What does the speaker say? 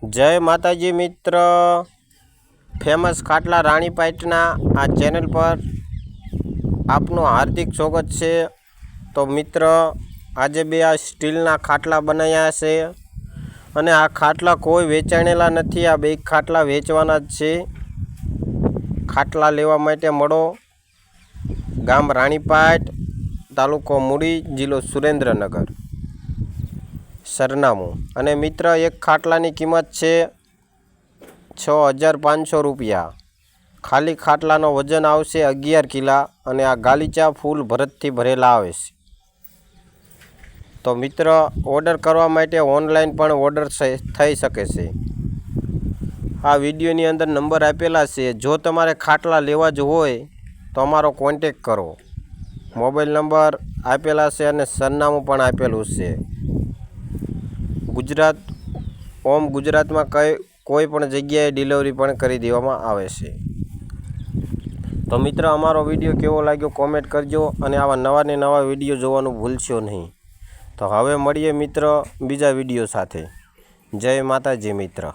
जय माताजी मित्र, फेमस खाटला राणीपाटना आ चेनल पर आपनु हार्दिक स्वागत है। तो मित्र आज बे आ स्टीलना खाटला बनाया है अने आ खाटला कोई वेचाणेला नहीं। आ बे खाटला वेचवाना ज छे। खाटला लेवा माटे मळो गाम राणीपाट, तालुको मूडी, जिल्लो सुरेन्द्रनगर, सरनामું। અને મિત્ર એક ખાટલાની કિંમત છે 6500 રૂપિયા। ખાલી ખાટલાનો વજન આવશે 11 કિલા અને આ ગાલીચા ફૂલ ભરતથી ભરેલા આવે છે। તો મિત્ર ઓર્ડર કરવા માટે ઓનલાઈન પણ ઓર્ડર થઈ શકે છે। આ વિડીયોની અંદર નંબર આપેલા છે। જો તમારે ખાટલા લેવા જ હોય તો અમારો કોન્ટેક્ટ કરો। મોબાઈલ નંબર આપેલા છે અને સરનામું પણ આપેલું છે। गुजरात ओम गुजरात में कोईपण जग्याए डिलिवरी पण करी देवामां आवे छे। तो मित्र अमारो विडियो केवो लाग्यो कॉमेंट करजो अने आवा नवा ने नवा विडियो जोवानुं भूलशो नहीं। तो हवे मळीए मित्र बीजा विडियो साथे। जय माताजी मित्र।